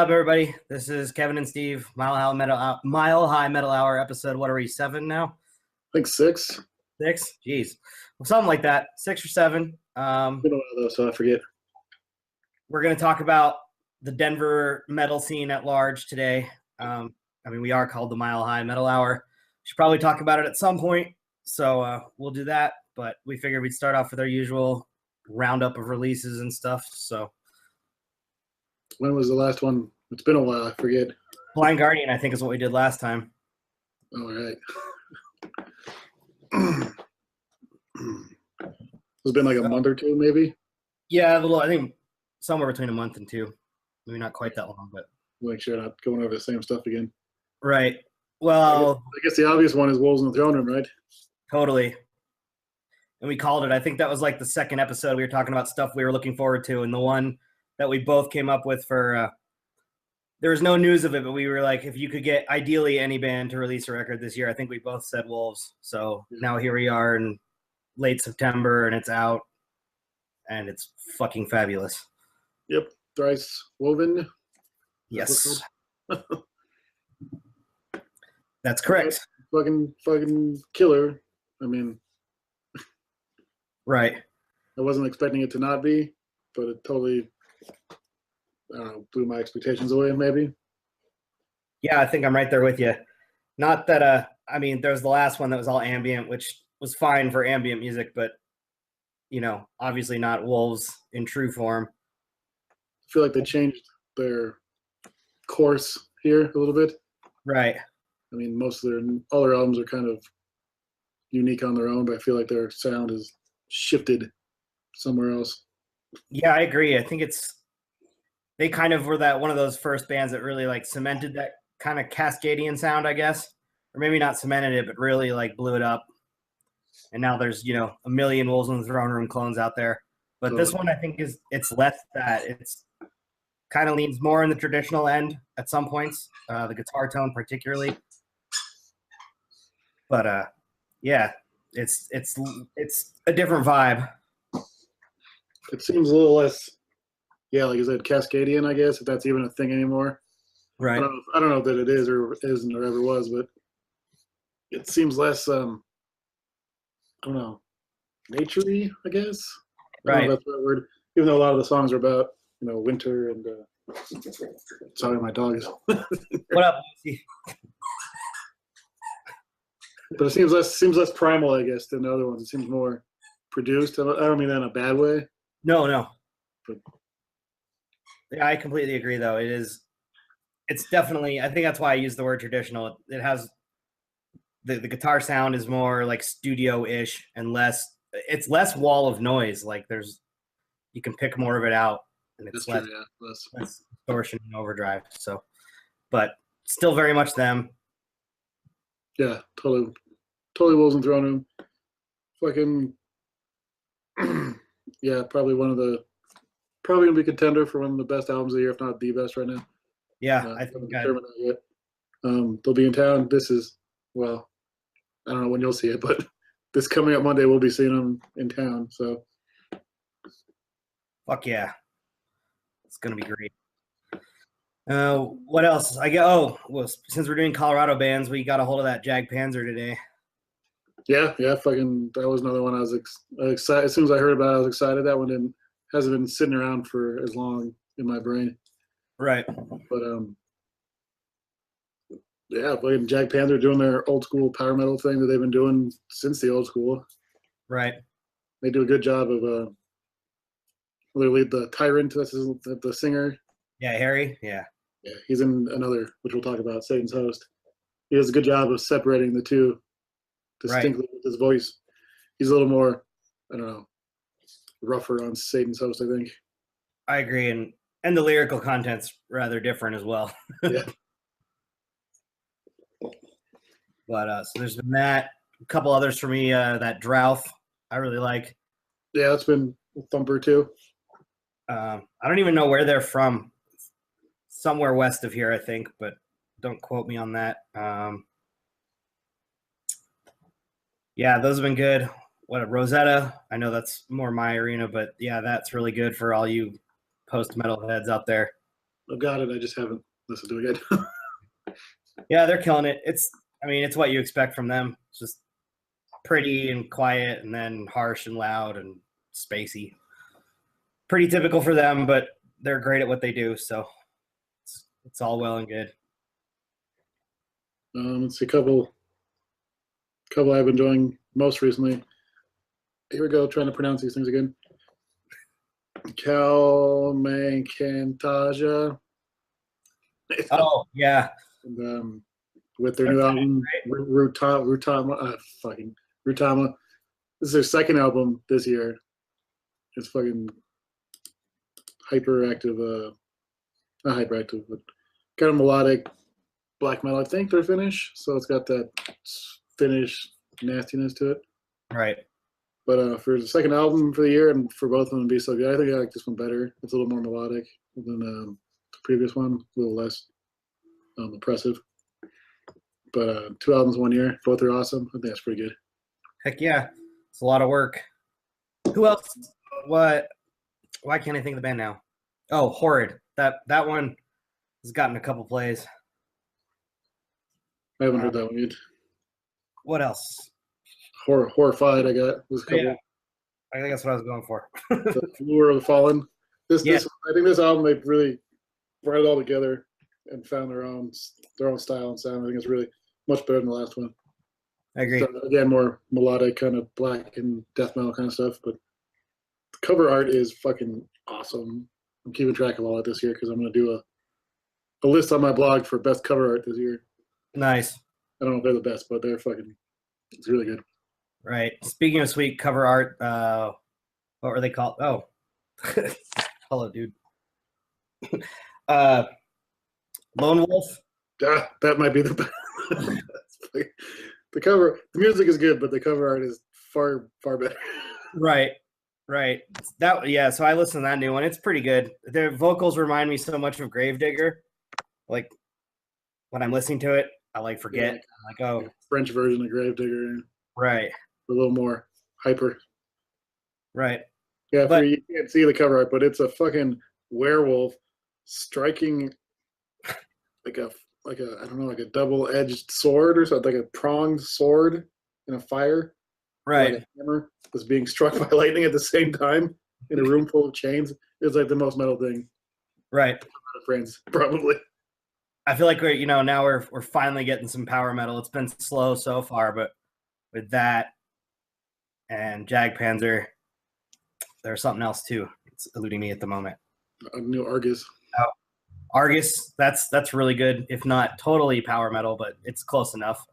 up, everybody? This is Kevin and Steve, Mile High Metal Hour episode. What are we, 7 now? I think 6. 6? Jeez. Well, something like that. 6 or 7. Been a while though, so I forget. We're going to talk about the Denver metal scene at large today. We are called the Mile High Metal Hour. Should probably talk about it at some point, so we'll do that. But we figured we'd start off with our usual roundup of releases and stuff. So, when was the last one? It's been a while. I forget. Blind Guardian, I think, is what we did last time. All right. It's been like a month or two, maybe. Yeah, a little. I think somewhere between a month and 2. Maybe not quite that long, but Make sure I'm not going over the same stuff again. Right. Well, I guess the obvious one is Wolves in the Throne Room, right? Totally. And we called it. I think that was like the second episode. We were talking about stuff we were looking forward to, and the one that we both came up with for there was no news of it, but we were like, if you could get ideally any band to release a record this year, I think we both said Wolves. So now here we are in late September, and it's out, and it's fucking fabulous. Yep. Thrice Wolven. Yes. That's correct. Fucking killer. I mean, right. I wasn't expecting it to not be, but it totally, I don't know, blew my expectations away, maybe. Yeah, I think I'm right there with you. Not that, there's the last one that was all ambient, which was fine for ambient music, but, obviously not Wolves in true form. I feel like they changed their course here a little bit. Right. I mean, all their albums are kind of unique on their own, but I feel like their sound is shifted somewhere else. Yeah, I agree. I think they kind of were one of those first bands that really like cemented that kind of Cascadian sound, I guess, or maybe not cemented it, but really like blew it up. And now there's, a million Wolves in the Throne Room clones out there. But Totally. This one, I think it's less that. It's kind of leans more in the traditional end at some points, the guitar tone particularly. But yeah, it's a different vibe. It seems a little less, like you said, Cascadian, I guess, if that's even a thing anymore. Right. I don't know that it is or isn't or ever was, but it seems less, I don't know, nature-y, I guess. I don't know if that's the right word. Even though a lot of the songs are about, winter and sorry, my dog is. What up, Lucy? But it seems less primal, I guess, than the other ones. It seems more produced. I don't mean that in a bad way. No. But yeah, I completely agree, though. It's definitely, I think that's why I use the word traditional. It has, the guitar sound is more like studio-ish and it's less wall of noise. Like you can pick more of it out, and it's less distortion and overdrive. So, but still very much them. Yeah, totally Wolves in the Throne Room. Fucking, yeah, probably gonna be contender for one of the best albums of the year, if not the best right now. Yeah, I think they'll be in town. This is, well, I don't know when you'll see it, but this coming up Monday, we'll be seeing them in town. So, fuck yeah, it's gonna be great. What else? Since we're doing Colorado bands, we got a hold of that Jagdpanther today. Yeah, fucking, that was another one I was excited. As soon as I heard about it, I was excited. That one hasn't been sitting around for as long in my brain. Right. But yeah, fucking Jagdpanther doing their old school power metal thing that they've been doing since the old school. Right. They do a good job of the Tyrant, that's the singer. Yeah, Harry. Yeah, he's in another, which we'll talk about, Satan's Host. He does a good job of separating the two distinctly with his voice. He's a little more, I don't know, rougher on Satan's Host, I think. I agree, and the lyrical content's rather different as well. Yeah. But so there's been that. A couple others for me. That Drouth, I really like. Yeah, that's been a thumper too. I don't even know where they're from. Somewhere west of here, I think, but don't quote me on that. Yeah, those have been good. Rosetta? I know that's more my arena, but yeah, that's really good for all you post-metal heads out there. I've got it. I just haven't listened to it yet. Yeah, they're killing it. It's what you expect from them. It's just pretty and quiet, and then harsh and loud and spacey. Pretty typical for them, but they're great at what they do. So it's all well and good. Let's see, a couple I've been enjoying most recently. Here we go, trying to pronounce these things again. Calmancantaja. Oh yeah. And, with their new album, Rutama. Rutama. This is their second album this year. It's fucking hyperactive. Not hyperactive, but kind of melodic black metal. I think they're Finnish, so it's got that Finnish nastiness to it. Right. But for the second album for the year, and for both of them to be so good, I think I like this one better. It's a little more melodic than the previous one, a little less oppressive. But 2 albums 1 year, both are awesome. I think that's pretty good. Heck yeah. It's a lot of work. Who else? What? Why can't I think of the band now? Oh, Horrid. That one has gotten a couple plays. I haven't heard that one yet. What else? Horrified, I got. Was a couple. Yeah. I think that's what I was going for. The Lure of the Fallen. I think this album, they really brought it all together and found their own style and sound. I think it's really much better than the last one. I agree. So, again, more melodic, kind of black and death metal kind of stuff. But the cover art is fucking awesome. I'm keeping track of all that this year because I'm going to do a list on my blog for best cover art this year. Nice. I don't know if they're the best, but it's really good. Right. Speaking of sweet cover art, what were they called? Oh, hello, dude. Lone Wolf. That might be the best. The music is good, but the cover art is far better. Right. So I listened to that new one. It's pretty good. Their vocals remind me so much of Gravedigger. Like when I'm listening to it, I forget. Yeah, oh, French version of Gravedigger. Right. A little more hyper. Right. Yeah, you can't see the cover art, but it's a fucking werewolf striking like a I don't know, like a double-edged sword or something, like a pronged sword in a fire. Right. Like a hammer was being struck by lightning at the same time in a room full of chains. It's like the most metal thing. Right. Friends, probably. I feel like now we're finally getting some power metal. It's been slow so far, but with that and Jagdpanther, there's something else too. It's eluding me at the moment. A new Argus. Oh, Argus, that's really good. If not totally power metal, but it's close enough.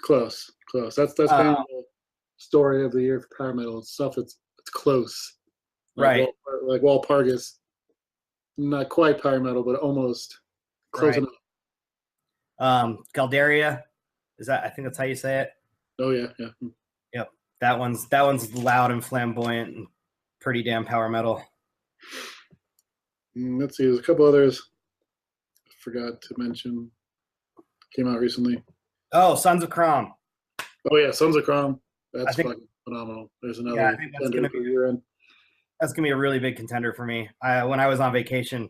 Close. That's kind of the story of the year for power metal stuff. It's close. Right. Like Walpurgis, not quite power metal, but almost close enough. Galderia, I think that's how you say it. Oh yeah. Yep. That one's loud and flamboyant and pretty damn power metal. Let's see, there's a couple others I forgot to mention. Came out recently. Oh, Sons of Crom. Oh yeah, Sons of Crom. That's fucking phenomenal. There's another. Yeah, I think that's gonna be a really big contender for me. When I was on vacation,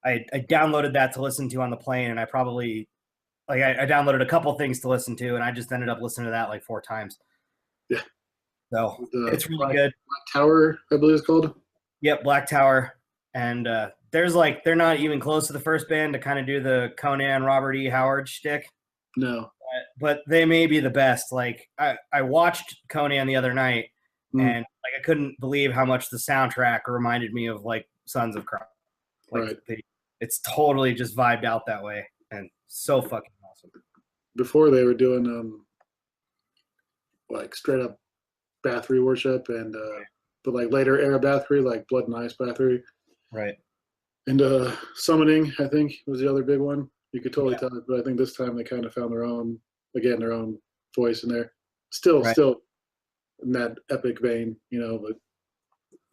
I downloaded that to listen to on the plane, and I probably I downloaded a couple things to listen to, and I just ended up listening to that like 4 times. Yeah. So it's really good. Black Tower, I believe it's called. Yep, Black Tower. And they're not even close to the first band to kind of do the Conan Robert E. Howard shtick. No. But they may be the best. Like I watched Conan the other night, and I couldn't believe how much the soundtrack reminded me of Sons of Crom. Right. It's totally just vibed out that way, and so fucking awesome. Before they were doing straight up Bathory worship, and but later era Bathory, like Blood and Ice Bathory. Right. And Summoning, I think, was the other big one. You could totally tell it, but I think this time they kind of found their own voice in there. Still in that epic vein, but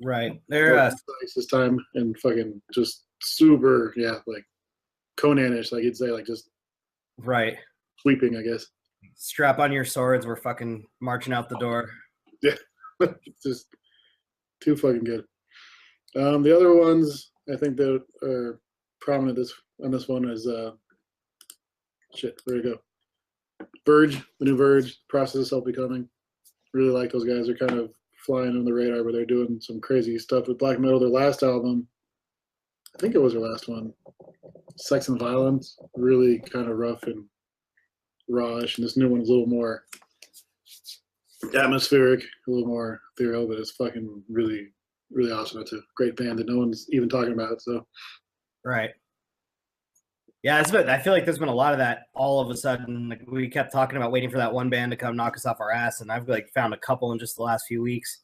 right. They're this time and fucking just super, Conan-ish, you'd say, just right. Sweeping, I guess. Strap on your swords. We're fucking marching out the door. Yeah, just too fucking good. The other ones I think that are prominent on this one is shit. There you go. Virg, the new Virg, process of self-becoming. Really like those guys. They're kind of flying on the radar, but they're doing some crazy stuff with black metal. Their last album, I think it was their last one, Sex and Violence, really kind of rough and rawish, and this new one's a little more atmospheric, a little more ethereal, but it's fucking really, really awesome. It's a great band that no one's even talking about. So, right. Yeah, I feel like there's been a lot of that all of a sudden. Like, we kept talking about waiting for that one band to come knock us off our ass, and I've like found a couple in just the last few weeks.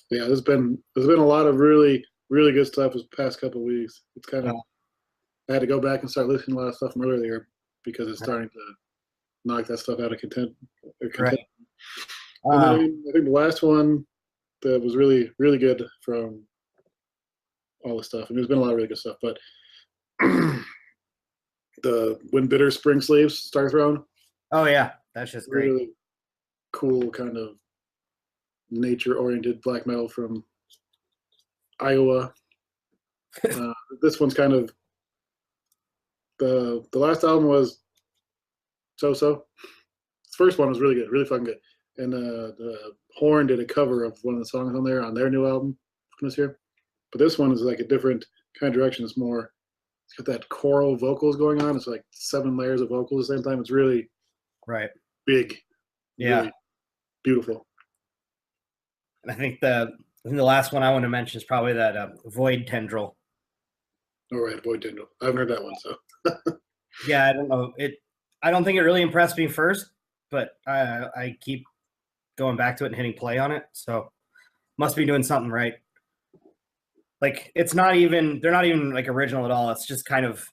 Yeah, there's been a lot of really, really good stuff this past couple of weeks. It's kind of I had to go back and start listening to a lot of stuff from earlier because it's starting to knock that stuff out of content. Right. And then I think the last one that was really, really good from all the stuff, and there's been a lot of really good stuff, but the When Bitter Spring Sleeves, Star Throne. Oh yeah, that's just great. Really cool kind of nature-oriented black metal from Iowa. This one's kind of the last album was so-so. The first one was really good, really fucking good. And the Horn did a cover of one of the songs on there on their new album from this year. But this one is like a different kind of direction. It's got that choral vocals going on. It's like 7 layers of vocals at the same time. It's really big. Yeah. Really beautiful. And I think the last one I want to mention is probably that Void Tendril. All right, Void Tendril. I haven't heard that one, so. Yeah, I don't know. I don't think it really impressed me first, but I keep going back to it and hitting play on it, so must be doing something right. Like, they're not even like original at all. It's just kind of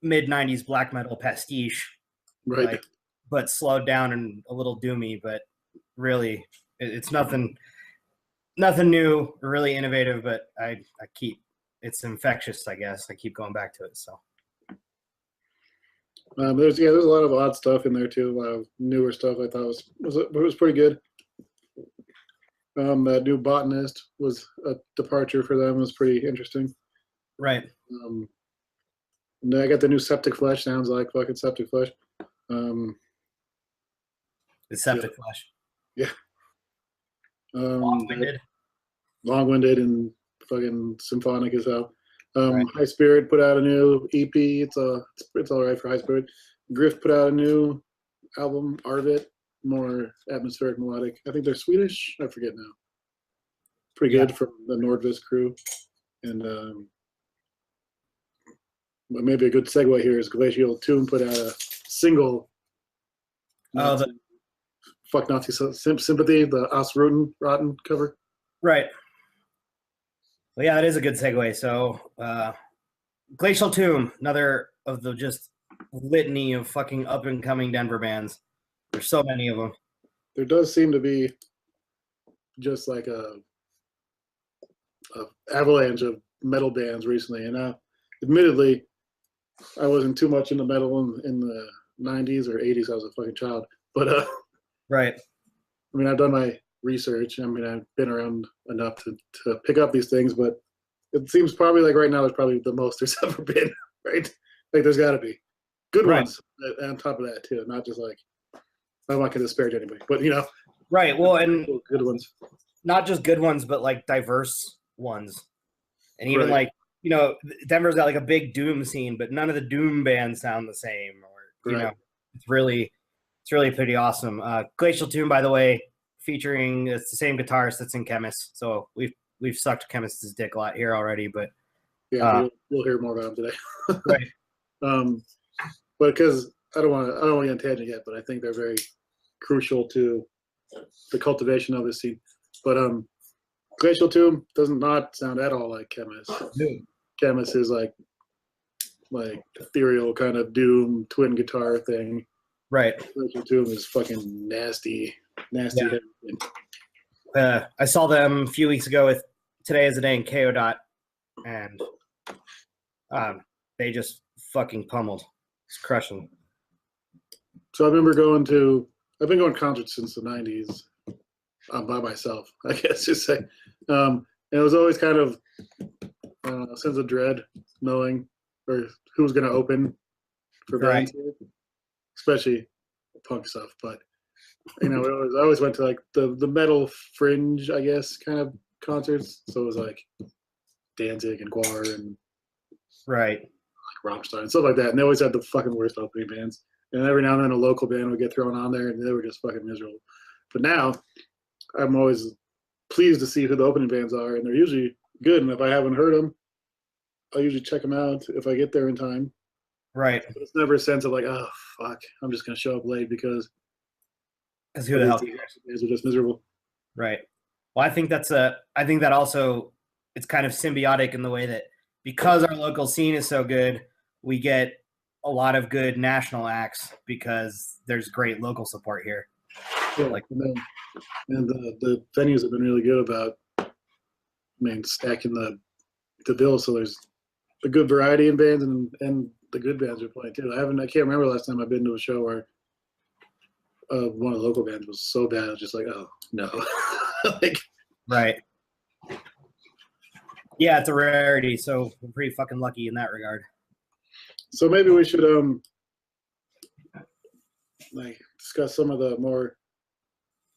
mid-90s black metal pastiche. Right. Like, but slowed down and a little doomy, but really it's nothing new or really innovative, but I keep, it's infectious, I guess. I keep going back to it, so. There's a lot of odd stuff in there too. A lot of newer stuff I thought was pretty good. That new Botanist was a departure for them. It was pretty interesting. Right. And I got the new Septic Flesh. Sounds like fucking Septic Flesh. It's Septic Flesh. Yeah. Long-winded. Long-winded and fucking symphonic as hell. High Spirit put out a new EP. It's all right for High Spirit. Griff put out a new album, Arvit, more atmospheric, melodic. I think they're Swedish. I forget now. Pretty good from the Nordvist crew. And but maybe a good segue here is Glacial Tomb put out a single. Fuck Nazi Sympathy, the Aus Rotten cover. Right. Well, yeah, that is a good segue. So, Glacial Tomb, another of the just litany of fucking up-and-coming Denver bands. There's so many of them. There does seem to be just like a avalanche of metal bands recently. And admittedly, I wasn't too much into metal in the 90s or 80s. I was a fucking child. But, right. I mean, I've done my research. I mean, I've been around enough to pick up these things, but it seems probably like right now there's probably the most there's ever been, right? Like there's got to be good ones on top of that too, not just like, I'm not going to disparage anybody, but you know. Right. Well, and good ones. Not just good ones, but like diverse ones. And even like, you know, Denver's got like a big doom scene, but none of the doom bands sound the same, or you know, it's really pretty awesome. Glacial Tomb, by the way, featuring it's the same guitarist that's in Chemist. So we've sucked Chemist's dick a lot here already, but we'll hear more about them today. Right. But because I don't want to get on tangent yet, but I think they're very crucial to the cultivation of this scene. But Glacial Tomb does not sound at all like Chemist. Chemist is like ethereal kind of doom twin guitar thing. Right. Glacial Tomb is fucking nasty. Yeah. I saw them a few weeks ago with Today Is the Day and KO. And they just fucking pummeled. It's crushing. So I've been going to concerts since the 90s by myself, I guess you say. And it was always kind of a sense of dread knowing or who's going to open for Right. bands, especially punk stuff. But you know, I always went to like the metal fringe, I guess, kind of concerts. So it was like Danzig and Guar and Right. like Rammstein and stuff like that. And they always had the fucking worst opening bands. And every now and then a local band would get thrown on there, and they were just fucking miserable. But now I'm always pleased to see who the opening bands are, and they're usually good. And if I haven't heard them, I'll usually check them out if I get there in time. Right. But it's never a sense of like, oh fuck, I'm just gonna show up late because who the hell bands are just miserable. Right. Well, I think that also it's kind of symbiotic in the way that because our local scene is so good, we get a lot of good national acts because there's great local support here. Yeah, like and the venues have been really good about, stacking the bill. So there's a good variety in bands, and the good bands are playing too. I can't remember the last time I've been to a show where one of the local bands was so bad. I was just like, oh no. Like, right. Yeah, it's a rarity, so we're pretty fucking lucky in that regard. So maybe we should like discuss some of the more,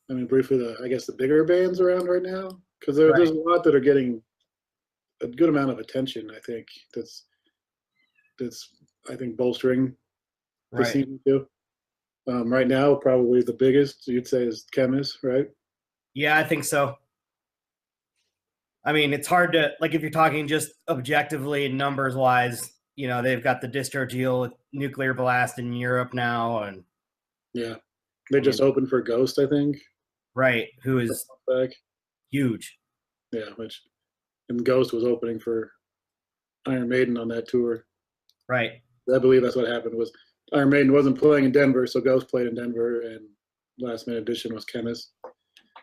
briefly, the bigger bands around right now, because there's a lot that are getting a good amount of attention. I think that's bolstering the scene too. Right now, probably the biggest you'd say is Chemist, right? Yeah, I think so. I mean, it's hard to, like, if you're talking just objectively numbers wise, you know, they've got the distro deal with Nuclear Blast in Europe now, and yeah, they just opened for Ghost, I think. Right, who is back. Huge. Yeah, and Ghost was opening for Iron Maiden on that tour. Right. I believe that's what happened. Was Iron Maiden wasn't playing in Denver, so Ghost played in Denver, and last minute addition was Chemist.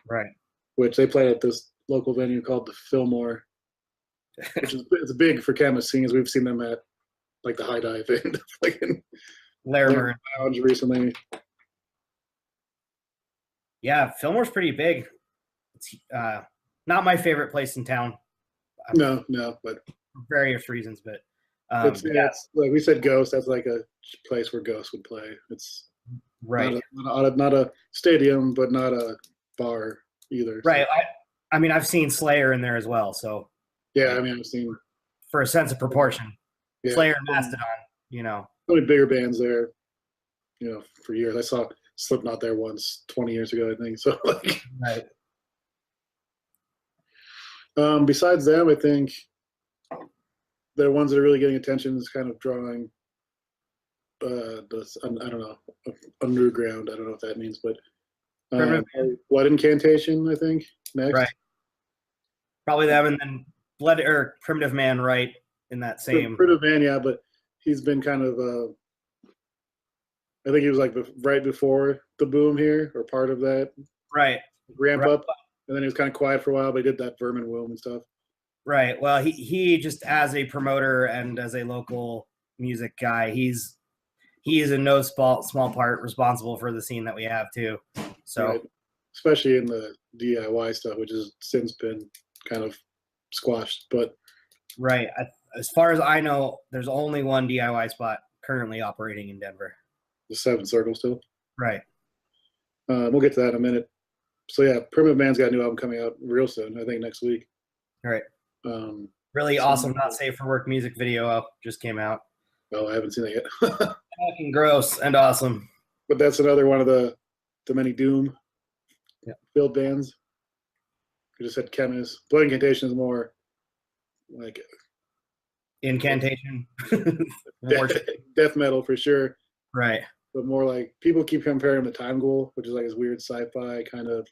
Right. Which they played at this local venue called the Fillmore, which is it's big for Chemist, seeing as we've seen them at like the High Dive and fucking Larimer Lounge recently. Yeah, Fillmore's pretty big. It's not my favorite place in town. No, but for various reasons, but it's like we said, Ghost. That's like a place where Ghost would play. It's right, not a stadium, but not a bar either. Right. So. I've seen Slayer in there as well. So yeah, I've seen for a sense of proportion, Slayer and Mastodon. You know, only bigger bands there. You know, for years I saw Slipknot there once 20 years ago, I think. So like, right. Besides them, I think the ones that are really getting attention is kind of drawing I don't know, underground. I don't know what that means, but Blood Incantation, I think, next. Right. Probably them, and then Blood or Primitive Man, right, in that same. Primitive Man, yeah, but he's been kind of, I think he was like right before the boom here, or part of that. Right. Ramp up, and then he was kind of quiet for a while, but he did that Vermin Womb and stuff. Right. Well, he just as a promoter and as a local music guy, he is in no small part responsible for the scene that we have too. So, right. Especially in the DIY stuff, which has since been kind of squashed. But right, as far as I know, there's only one DIY spot currently operating in Denver. The Seven Circle still. Right. We'll get to that in a minute. So yeah, Primitive Man's got a new album coming out real soon. I think next week. Right. Really awesome Not Safe for Work music video just came out. Oh, I haven't seen it yet. Fucking gross and awesome. But that's another one of the many Doom filled bands. We just had Chemist. Blood Incantation is more like Incantation. Death metal for sure. Right. But more like people keep comparing them to Time Ghoul, which is like this weird sci-fi kind of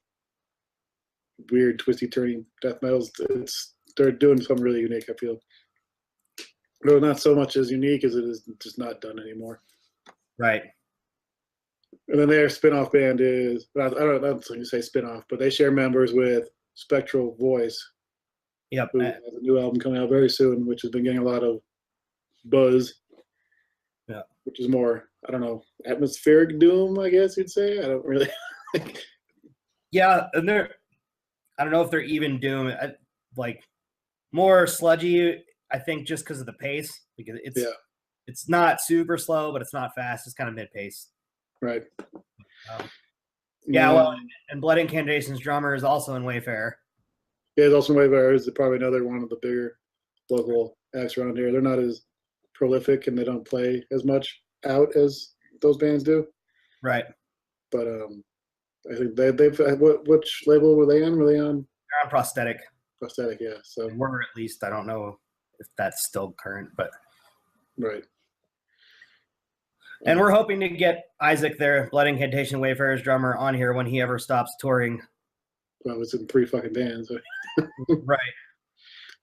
weird twisty turning death metals. They're doing something really unique, I feel. No, not so much as unique as it is just not done anymore. Right. And then their spin-off band is, I don't know if you say spin-off, but they share members with Spectral Voice. Yep. Who has a new album coming out very soon, which has been getting a lot of buzz. Yeah. Which is more, I don't know, atmospheric doom, I guess you'd say. I don't really. Yeah, and I don't know if they're even doom, like more sludgy. I think just because of the pace, because It's not super slow, but it's not fast. It's kind of mid-pace. Right. Yeah, well, and Blood Incantation's drummer is also in Wayfarer. Yeah, it's also Wayfarer is probably another one of the bigger local acts around here. They're not as prolific and they don't play as much out as those bands do. Right. But I think they've which label were they on? Were they on? They're on Prosthetic. Prosthetic, yeah. So we're at least, I don't know if that's still current, but right. And we're hoping to get Isaac, their Blood Incantation Wayfarer's drummer, on here when he ever stops touring. Well, it's in 3 fucking bands. Right.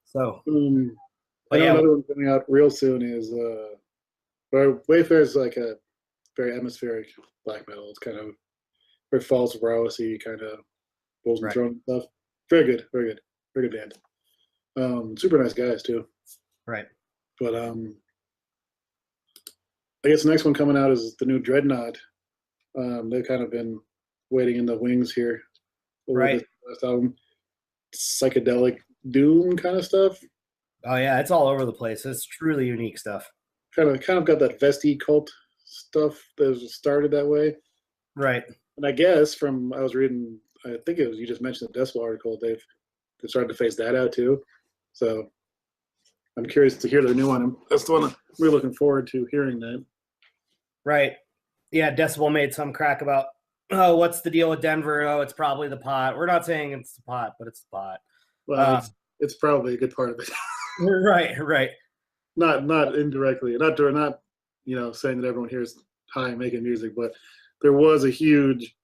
So, another one coming out real soon is Wayfarer is like a very atmospheric black metal. It's kind of very false rowsy kind of bulls and drone stuff. Very good, very good band. Super nice guys too. Right. But I guess the next one coming out is the new Dreadnought. They've kind of been waiting in the wings here. Right. Last album, psychedelic doom kind of stuff. Oh yeah, it's all over the place. It's truly unique stuff. Kind of got that Vesti cult stuff that was started that way. Right. And I guess I was reading, I think it was you just mentioned the Decibel article. They've started to phase that out too. So I'm curious to hear their new one. That's the one I'm really looking forward to hearing that. Right. Yeah, Decibel made some crack about, oh, what's the deal with Denver? Oh, it's probably the pot. We're not saying it's the pot, but it's the pot. Well, it's probably a good part of it. Right. Not indirectly, not saying that everyone here is high making music, but there was a huge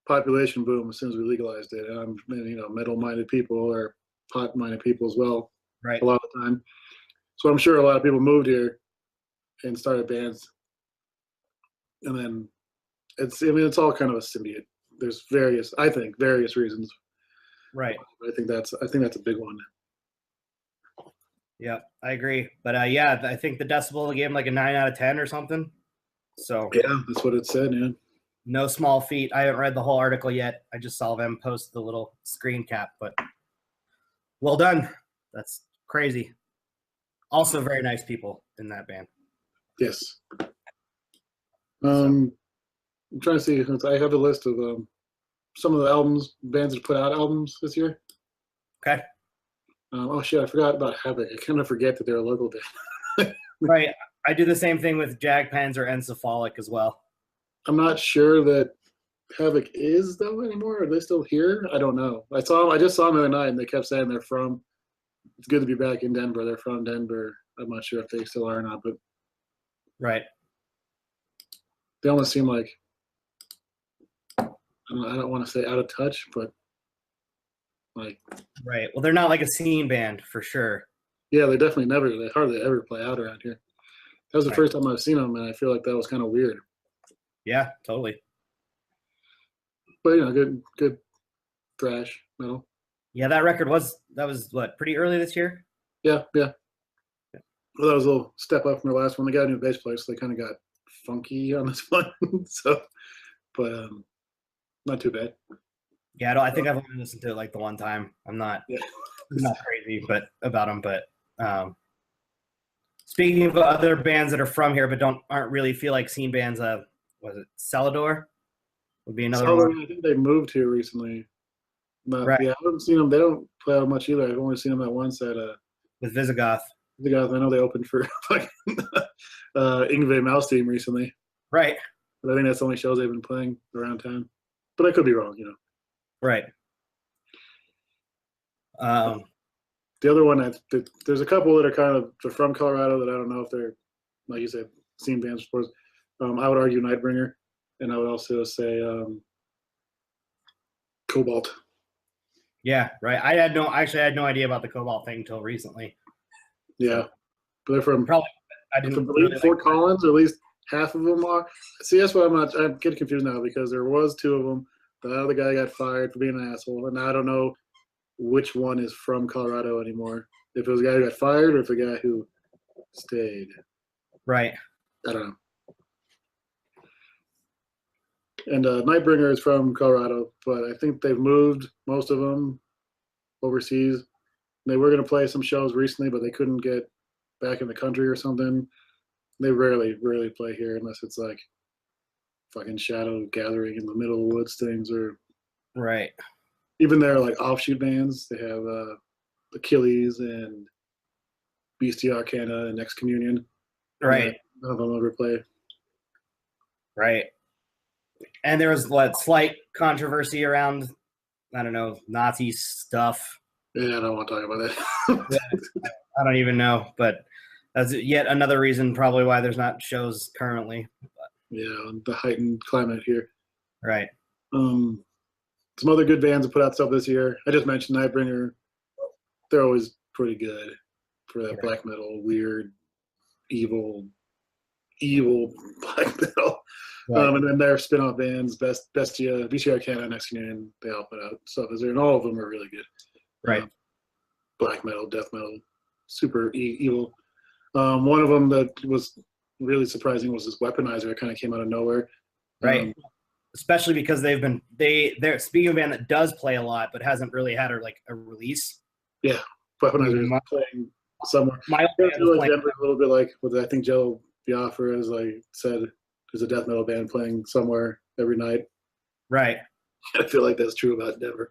population boom as soon as we legalized it. And metal-minded people or pot-minded people as well. Right. A lot of the time. So I'm sure a lot of people moved here and started bands. And then it's all kind of a symbiote. There's various reasons. Right. I think that's a big one. Yeah, I agree. But I think the Decibel gave him like a 9 out of 10 or something. So yeah, that's what it said, yeah. No small feat. I haven't read the whole article yet. I just saw them post the little screen cap, but well done. That's crazy. Also very nice people in that band. Yes. I'm trying to see. I have a list of some of the bands that put out albums this year. Okay. Oh shit! I forgot about Havoc. I kind of forget that they're a local band. Right. I do the same thing with Jagdpanther and Cephalic as well. I'm not sure that Havoc is though anymore. Are they still here? I don't know. I just saw them the other night, and they kept saying they're from. It's good to be back in Denver. They're from Denver. I'm not sure if they still are or not, but right. They almost seem like I don't want to say out of touch, but like right. Well, they're not like a scene band for sure. Yeah, they hardly ever play out around here. That was the first time I've seen them, and I feel like that was kind of weird. Yeah, totally. But good thrash metal. Yeah, that record was what, pretty early this year? Yeah. Well, that was a little step up from the last one. They got a new bass player, so they kind of got funky on this one. So, but not too bad. Yeah, I think I've only listened to it like the one time. I'm not crazy, but about them. But speaking of other bands that are from here but aren't really feel like scene bands, was it Celador? Would be another one. I think they moved here recently. But, right. Yeah, I haven't seen them. They don't play out much either. I've only seen them at once at with Visigoth. I know they opened for fucking Yngwie Malmsteen recently. Right. But I think that's the only shows they've been playing around town. But I could be wrong, Right. The other one, there's a couple that are from Colorado that I don't know if they're, like you said, scene bands, of course. I would argue Nightbringer, and I would also say Cobalt. Yeah, right. I had no idea about the Cobalt thing until recently. Yeah, but they're from probably. I didn't really Fort Collins, or at least half of them are. See, that's why I'm getting confused now, because there was 2 of them. The other guy got fired for being an asshole, and I don't know which one is from Colorado anymore. If it was a guy who got fired or if a guy who stayed. Right. I don't know. And Nightbringer is from Colorado, but I think they've moved, most of them, overseas. They were going to play some shows recently, but they couldn't get back in the country or something. they rarely play here unless it's like fucking Shadow Gathering in the middle of the woods things, or right. even their like offshoot bands. They have Achilles and Beastie Arcana and Next Communion. Right. None of them ever play. Right. And there was what slight controversy around, I don't know, Nazi stuff. Yeah, I don't want to talk about that. I don't even know, but that's yet another reason probably why there's not shows currently. But. Yeah, the heightened climate here. Right. Some other good bands have put out stuff this year. I just mentioned Nightbringer. They're always pretty good for that black metal, weird, evil black metal. Right. And then their spin-off bands, Bestia, Beastie Arcana, Next Communion, they all put out stuff this year, and all of them are really good. Right. Black metal, death metal, super evil. One of them that was really surprising was this Weaponizer. It kind of came out of nowhere. Right. Especially because they're speaking of a band that does play a lot but hasn't really had a release. Yeah, Weaponizer is playing somewhere. My band is like Denver, a little bit like what I think Joe Biafra has like said. There's a death metal band playing somewhere every night. Right. I feel like that's true about Denver.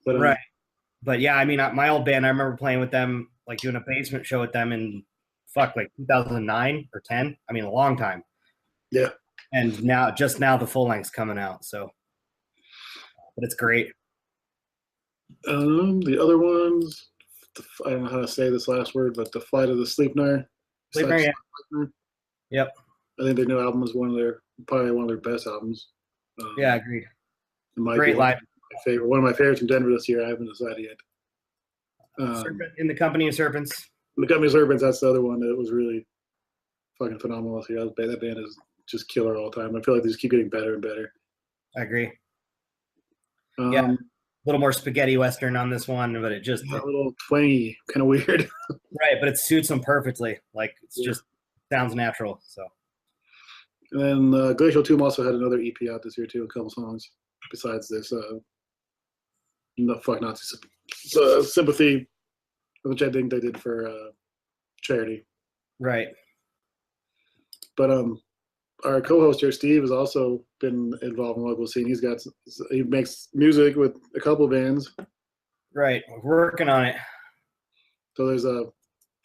But right. But yeah, I mean, my old band, I remember playing with them, like doing a basement show with them in like 2009 or 10. I mean, a long time. Yeah. And now the full length's coming out. So, but it's great. The other ones, I don't know how to say this last word, but the Flight of the Sleipnir. Sleipnir, yeah. Yep. I think their new album is probably one of their best albums. Yeah, agreed. Great live. One of my favorites from Denver this year. I haven't decided yet. In the Company of Serpents. In the Company of Serpents, that's the other one that was really fucking phenomenal this year. That band is just killer all the time. I feel like they just keep getting better and better. I agree. Yeah. A little more spaghetti western on this one, but it just a little twangy, kind of weird. Right, but it suits them perfectly. Like it's just sounds natural. So. And then Glacial Tomb also had another EP out this year too, a couple songs besides this. Fuck Nazi Sympathy, which I think they did for charity. Right. But our co-host here, Steve, has also been involved in the local scene. He makes music with a couple of bands. Right, we're working on it. So there's a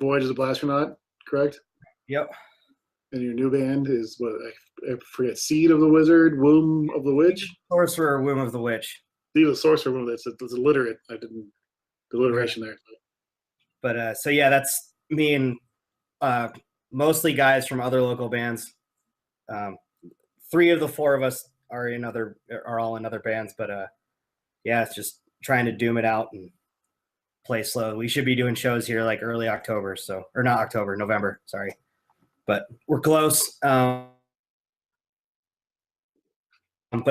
Voyage as a Blastronaut, correct? Yep. And your new band is what I forget. Seed of the Wizard, Womb of the Witch. Sorcerer, Womb of the Witch. Seed of the Sorcerer, Womb of the Witch. It's illiterate. I didn't alliteration there. But so yeah, that's me and mostly guys from other local bands. 3 of the 4 of us are all in other bands, but yeah, it's just trying to doom it out and play slow. We should be doing shows here like early October, or not October, November, sorry. But we're close. But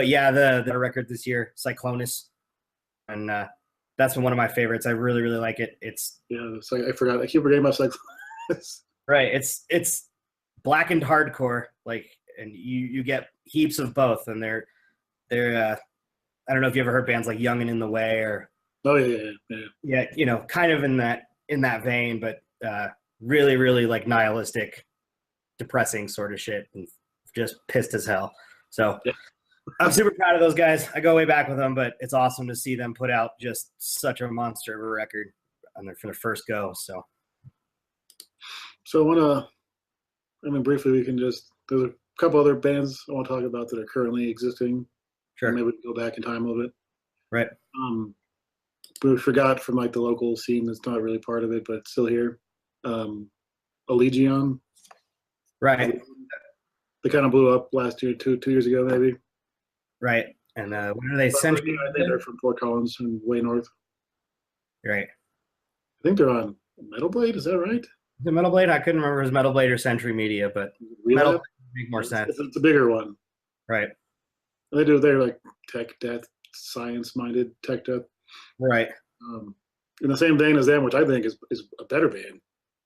yeah, the record this year, Cyclonus, and that's been one of my favorites. I really, really like it. It's I forgot. I keep forgetting about Cyclonus. Right. It's blackened hardcore, like, and you get heaps of both, and they're I don't know if you ever heard bands like Young and in the Way or yeah, kind of in that vein, but really, really like nihilistic, depressing sort of shit, and just pissed as hell. So I'm super proud of those guys. I go way back with them, but it's awesome to see them put out just such a monster of a record for their first go. So briefly we can there's a couple other bands I want to talk about that are currently existing. Sure. Maybe we can go back in time a little bit. Right. But we forgot from like the local scene that's not really part of it, but it's still here. Allegion. Right. They kind of blew up last year, two years ago, maybe. Right. And when are they? Century? I think they're from Fort Collins and way north. Right. I think they're on Metal Blade. Is that right? The Metal Blade? I couldn't remember if it was Metal Blade or Century Media, but Metal Blade make more sense. It's a bigger one. Right. They're like tech death, science-minded tech death. Right. In the same vein as them, which I think is a better band.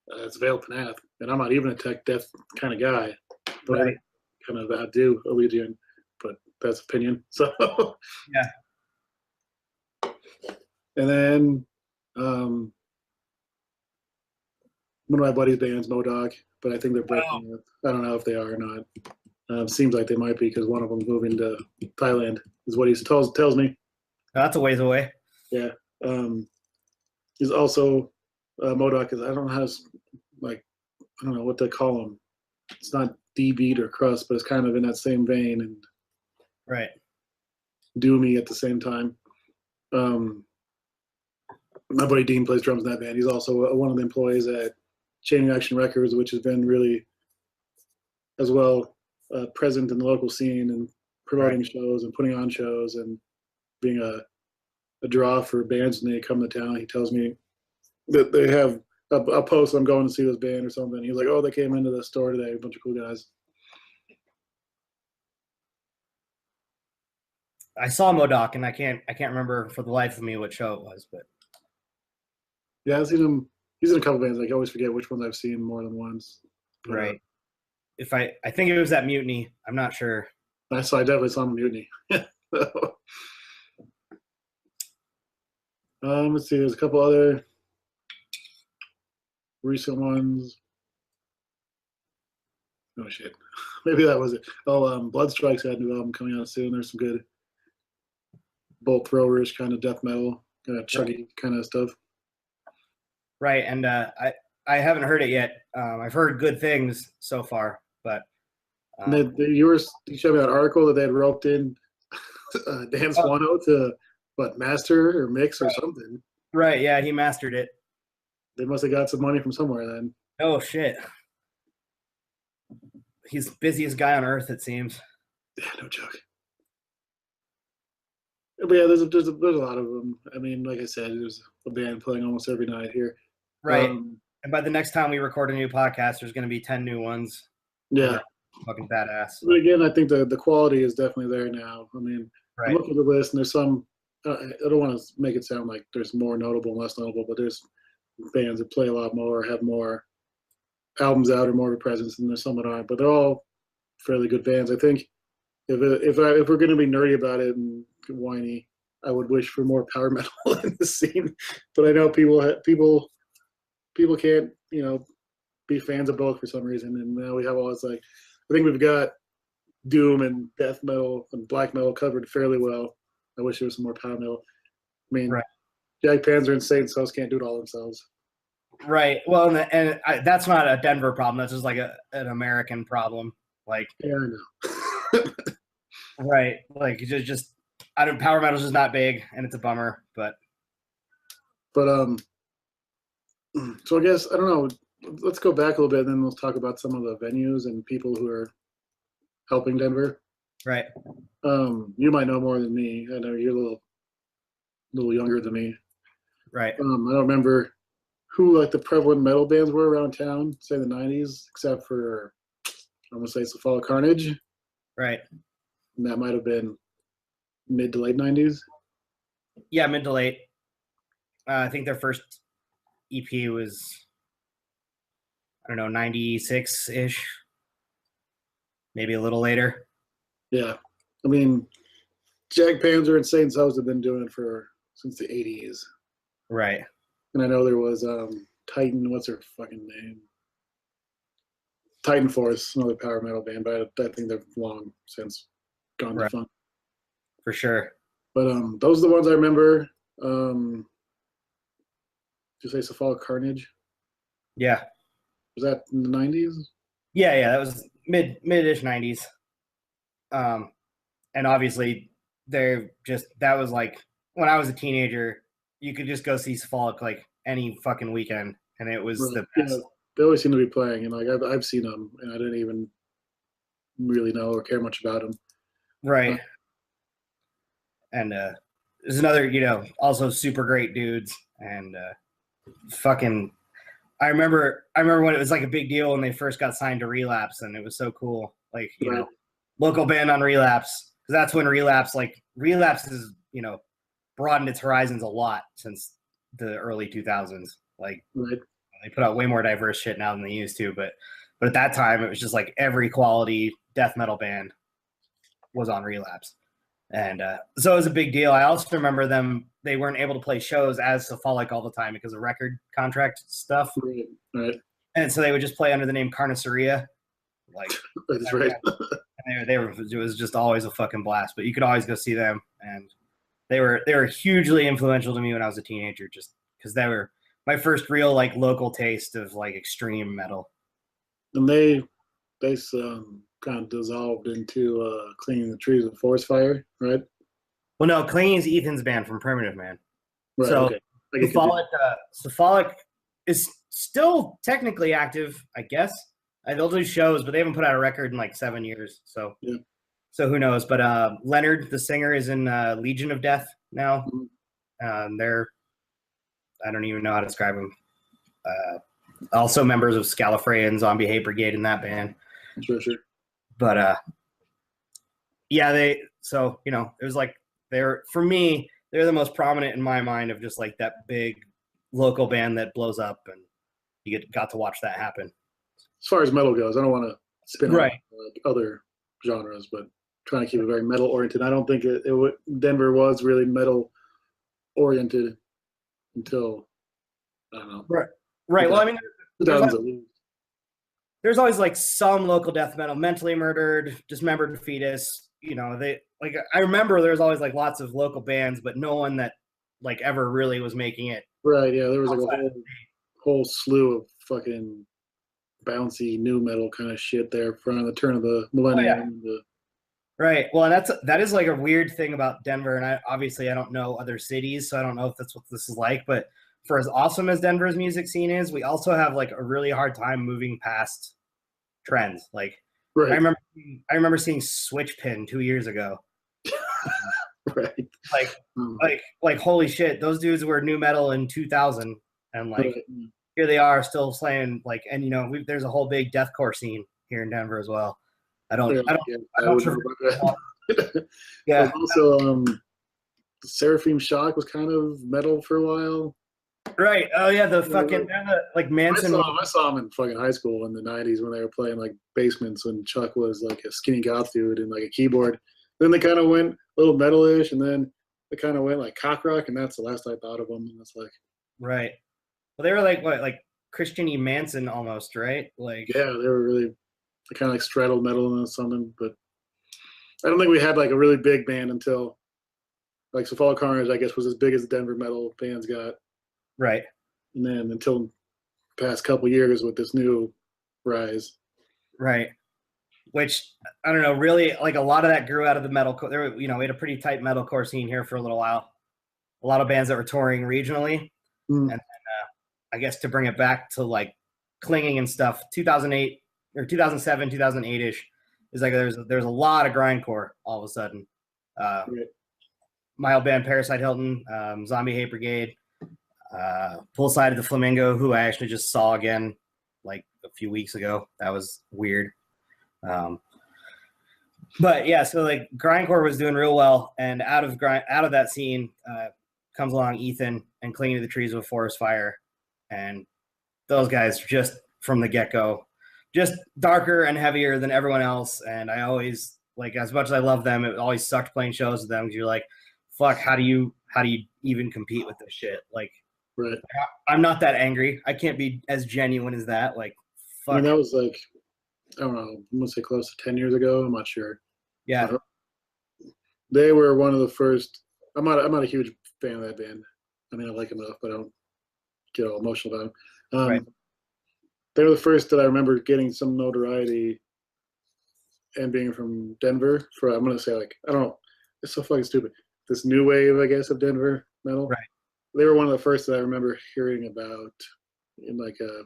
It's Veiled Panath, and I'm not even a tech death kind of guy, but I kind of outdo Allegion, but that's opinion. So yeah. And then one of my buddies' bands, MODOK, but I think they're breaking up. I don't know if they are or not. Seems like they might be because one of them's moving to Thailand, is what he tells me. That's a ways away. Yeah. He's also MODOK. I don't know how to, like, I don't know what they call him. It's not D-beat or crust, but it's kind of in that same vein and right. doomy at the same time. My buddy Dean plays drums in that band. He's also one of the employees at Chain Reaction Records, which has been really, as well, present in the local scene and promoting shows and putting on shows and being a draw for bands when they come to town. He tells me that they have a post, I'm going to see this band or something. He's like, oh, they came into the store today, a bunch of cool guys. I saw MODOK, and I can't remember for the life of me what show it was, but yeah, I've seen him. He's in a couple bands. I always forget which ones I've seen more than once. But, right. If I think it was that Mutiny. I'm not sure. I definitely saw him Mutiny. Let's see. There's a couple other recent ones. Oh shit, maybe that was it. Oh, Bloodstrike Side new album coming out soon. There's some good bolt throwers, kind of death metal, kind of chuggy kind of stuff. Right, and I haven't heard it yet. I've heard good things so far, but you showed me that article that they had roped in Dan Swano to master or mix or something. Right, yeah, he mastered it. They must have got some money from somewhere then. Oh shit. He's the busiest guy on earth, it seems. Yeah, no joke. But yeah, there's a lot of them. I mean, like I said, there's a band playing almost every night here. Right. And by the next time we record a new podcast, there's going to be 10 new ones. Yeah. Fucking badass. But again, I think the quality is definitely there now. I mean, I look at the list and there's some, I don't want to make it sound like there's more notable and less notable, but there's bands that play a lot more, have more albums out or more of a presence, and there's some that aren't. But they're all fairly good bands. I think if we're going to be nerdy about it and whiny, I would wish for more power metal in the scene. But I know people can't, be fans of both for some reason. And now we have all this, like, I think we've got doom and death metal and black metal covered fairly well. I wish there was some more power metal. I mean, Jagdpanther and Satan's House can't do it all themselves. Right. Well, and that's not a Denver problem. That's just like an American problem. Like, yeah, I know. Right. Like, just power metal's just not big, and it's a bummer. But so I guess I don't know. Let's go back a little bit, and then we'll talk about some of the venues and people who are helping Denver. Right. You might know more than me. I know you're a little younger than me. Right. I don't remember who like the prevalent metal bands were around town, say in the '90s, except for I'm gonna say it's the Fall of Carnage. Right. And that might have been mid to late '90s. Yeah, mid to late. I think their first EP was, I don't know, 96-ish, maybe a little later. Yeah. I mean, Jagdpanther and Satan's House have been doing it since the 80s. Right. And I know there was Titan, what's her fucking name? Titan Force, another power metal band, but I think they've long since gone to fun. For sure. But those are the ones I remember. Did you say Fall of Carnage? Yeah. Was that in the 90s? Yeah, that was mid-ish 90s. And obviously that was like when I was a teenager, you could just go see Cephalic like any fucking weekend, and it was the best. Yeah, they always seem to be playing, and like I've seen them, and I didn't even really know or care much about them. Right. And there's another, also super great dudes, and fucking. I remember when it was like a big deal when they first got signed to Relapse, and it was so cool. Like, local band on Relapse, because that's when Relapse has, broadened its horizons a lot since the early 2000s. Like, they put out way more diverse shit now than they used to, but at that time it was just like every quality death metal band was on Relapse. And so it was a big deal. I also remember they weren't able to play shows as Cephalic all the time because of record contract stuff. Right. And so they would just play under the name Carniceria. Like, That's right. they were, it was just always a fucking blast, but you could always go see them. And they were hugely influential to me when I was a teenager, just because they were my first real like local taste of like extreme metal. And they kind of dissolved into Cleaning the Trees with Forest Fire, right? Well, no, Clinging is Ethan's band from Primitive Man. Right, So okay. Cephalic is still technically active, I guess. They'll do shows, but they haven't put out a record in like 7 years. So, yeah. So who knows? But Leonard, the singer, is in Legion of Death now. They're, I don't even know how to describe them. Also members of Scalafray and Zombie Hate Brigade in that band. Sure. But yeah, so you know, it was like they're the most prominent in my mind of just like that big local band that blows up, and you got to watch that happen. As far as metal goes, I don't want to spin right on like other genres, but trying to keep it very metal oriented. I don't think Denver was really metal oriented until, I don't know. Right. Well, I mean, there's always like some local death metal, Mentally Murdered, Dismembered Fetus. You know, they like, I remember there was always like lots of local bands, but no one that like ever really was making it. Right. Yeah. There was like a whole slew of fucking bouncy new metal kind of shit there from the turn of the millennium. Oh, yeah. Right. Well, and that is like a weird thing about Denver, and I don't know other cities, so I don't know if that's what this is like. But for as awesome as Denver's music scene is, we also have like a really hard time moving past trends. Like, right. I remember seeing Switchpin 2 years ago. Right. Like holy shit, those dudes were new metal in 2000, and like. Right. Here they are still playing like, and you know, there's a whole big deathcore scene here in Denver as well. I don't sure. Yeah. Also, Seraphim Shock was kind of metal for a while. Right. Oh yeah, the fucking like Manson. I saw them in fucking high school in the '90s when they were playing like basements when Chuck was like a skinny goth dude and like a keyboard. Then they kind of went a little metal-ish, and then they kind of went like cock rock, and that's the last I thought of them. And it's like, right. Well, they were like Christian E. Manson almost, right? Like, yeah, they were really kind of like straddled metal and something. But I don't think we had like a really big band until like Cephalic Carnage, I guess, was as big as the Denver metal bands got. Right. And then until the past couple years with this new rise. Right. Which I don't know, really like a lot of that grew out of the metal. We had a pretty tight metalcore scene here for a little while. A lot of bands that were touring regionally, and then, I guess to bring it back to like Clinging and stuff, 2008 or 2007, 2008-ish is like there's a lot of grindcore all of a sudden. Right. My old band Parasite Hilton, Zombie Hate Brigade, Poolside of the Flamingo, who I actually just saw again like a few weeks ago. That was weird. But yeah, so like grindcore was doing real well, and out of that scene comes along Ethan and Clinging to the Trees with Forest Fire. And those guys just from the get-go, just darker and heavier than everyone else. And I always, like, as much as I love them, it always sucked playing shows with them because you're like, fuck, how do you even compete with this shit? Like, right. I'm not that angry. I can't be as genuine as that. Like, fuck. I mean, that was like, I don't know, I'm gonna say close to 10 years ago. I'm not sure. Yeah. They were one of the first. I'm not a huge fan of that band. I mean, I like them enough, but I don't get all emotional about them. Right. They were the first that I remember getting some notoriety and being from Denver for, I'm going to say, like, I don't know, it's so fucking stupid. This new wave, I guess, of Denver metal. Right. They were one of the first that I remember hearing about in like a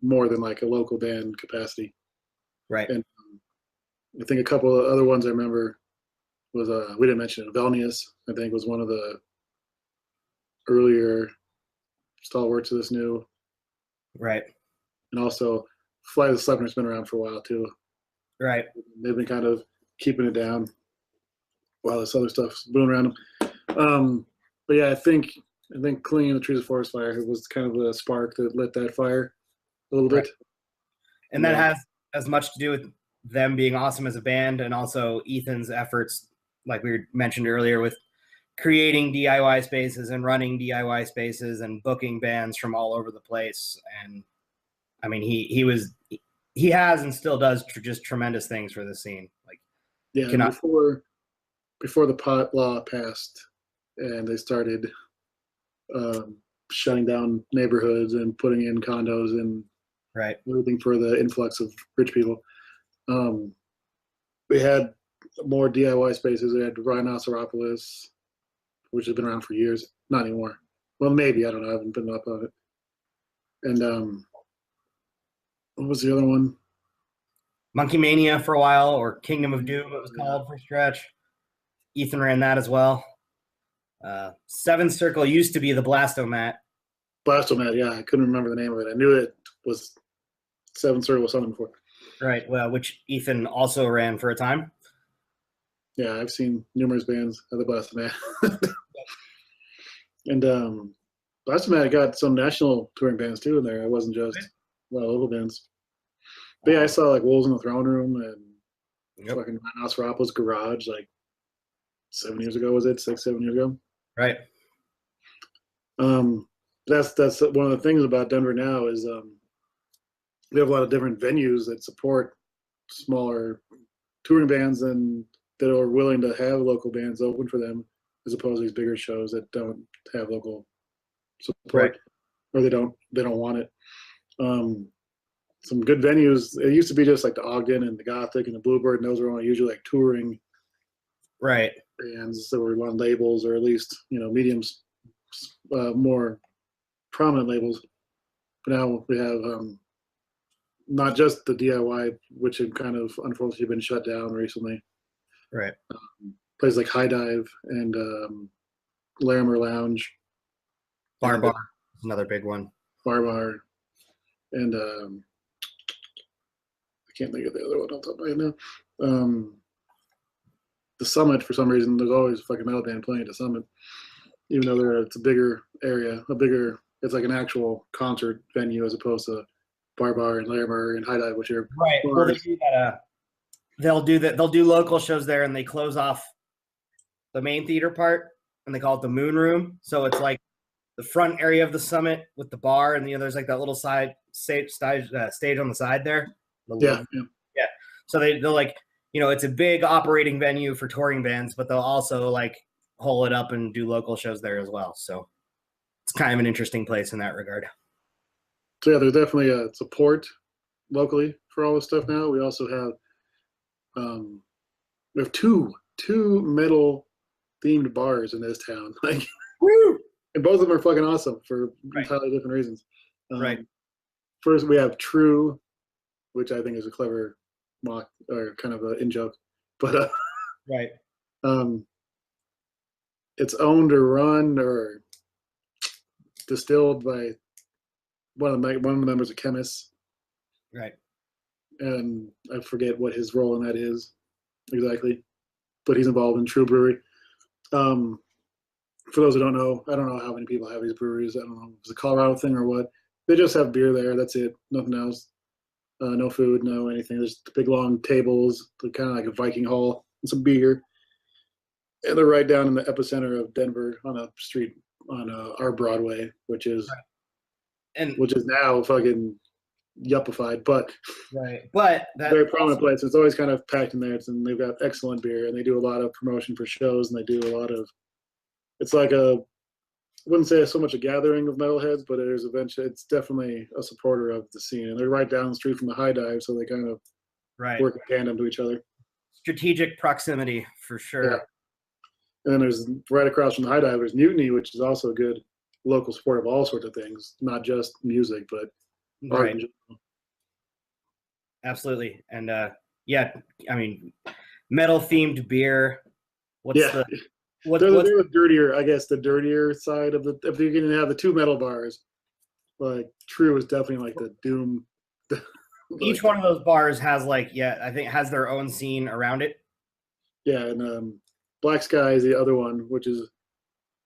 more than like a local band capacity. Right. And I think a couple of other ones I remember was, we didn't mention it, Velnius, I think was one of the earlier stalwarts of this new. Right. And also Fly the Slepner's been around for a while too. Right. They've been kind of keeping it down while this other stuff's blooming around them. But yeah, I think Clinging the Trees of Forest Fire was kind of the spark that lit that fire a little bit. And that has as much to do with them being awesome as a band, and also Ethan's efforts, like we mentioned earlier, with creating DIY spaces and running DIY spaces and booking bands from all over the place. And I mean, he has and still does just tremendous things for the scene. Like, yeah, before the pot law passed and they started shutting down neighborhoods and putting in condos and right, everything for the influx of rich people. We had more DIY spaces. We had Rhinoceropolis, which has been around for years. Not anymore. Well, maybe, I don't know. I haven't been up on it. And what was the other one? Monkey Mania for a while, or Kingdom of Doom, it was called for a stretch. Ethan ran that as well. Seven Circle used to be the Blastomat. Blastomat, yeah. I couldn't remember the name of it. I knew it was Seven Circle was something before. Right, well, which Ethan also ran for a time. Yeah, I've seen numerous bands at the Blastomat. And Blastomat got some national touring bands too in there. It wasn't just a lot of local bands. But yeah, I saw like Wolves in the Throne Room and fucking Rhinoceropolis Garage like 7 years ago, was it? 6-7 years ago? Right. That's one of the things about Denver now is we have a lot of different venues that support smaller touring bands and that are willing to have local bands open for them, as opposed to these bigger shows that don't have local support, or they don't want it. Some good venues. It used to be just like the Ogden and the Gothic and the Bluebird, and those were only usually like touring bands that were on labels, or at least mediums, more prominent labels. But now we have not just the DIY, which have kind of unfortunately been shut down recently. Right. Places like High Dive and Larimer Lounge. Bar, another big one. Bar. And I can't think of the other one off the top of my head now. The Summit, for some reason, there's always a fucking metal band playing at the Summit, even though it's a bigger area, it's like an actual concert venue as opposed to Bar and Larimer and High Dive, which are right. Well, they do that. They'll do local shows there, and they close off the main theater part, and they call it the Moon Room. So it's like the front area of the Summit with the bar, and there's like that little side stage on the side there. Yeah. So they'll like, it's a big operating venue for touring bands, but they'll also like hole it up and do local shows there as well. So it's kind of an interesting place in that regard. So yeah, there's definitely a support locally for all this stuff now. We also have we have two metal themed bars in this town. Like, woo! And both of them are fucking awesome for entirely different reasons. Right. First, we have True, which I think is a clever mock or kind of an in-joke, but right. It's owned or run or distilled by one of the members of Chemists. Right. And I forget what his role in that is exactly, but he's involved in True Brewery. For those who don't know, I don't know how many people have these breweries. I don't know if it's a Colorado thing or what. They just have beer there. That's it. Nothing else. No food, no anything. There's big long tables, kind of like a Viking hall, and some beer. And they're right down in the epicenter of Denver on a street on our Broadway, which is now fucking yuppified, but very prominent place. It's always kind of packed in there. And they've got excellent beer, and they do a lot of promotion for shows, and they do a lot of. It's like I wouldn't say so much a gathering of metalheads, but it's definitely a supporter of the scene. And they're right down the street from the High Dive, so they kind of work in tandem to each other. Strategic proximity, for sure. Yeah. And then there's right across from the High Dive, there's Mutiny, which is also good local support of all sorts of things, not just music, but art in general. Absolutely. And I mean, metal-themed beer. They're the dirtier, I guess, the dirtier side of the. If you're going to have the two metal bars, like True is definitely like the Doom. Each one of those bars has I think has their own scene around it. Yeah, and Black Sky is the other one, which is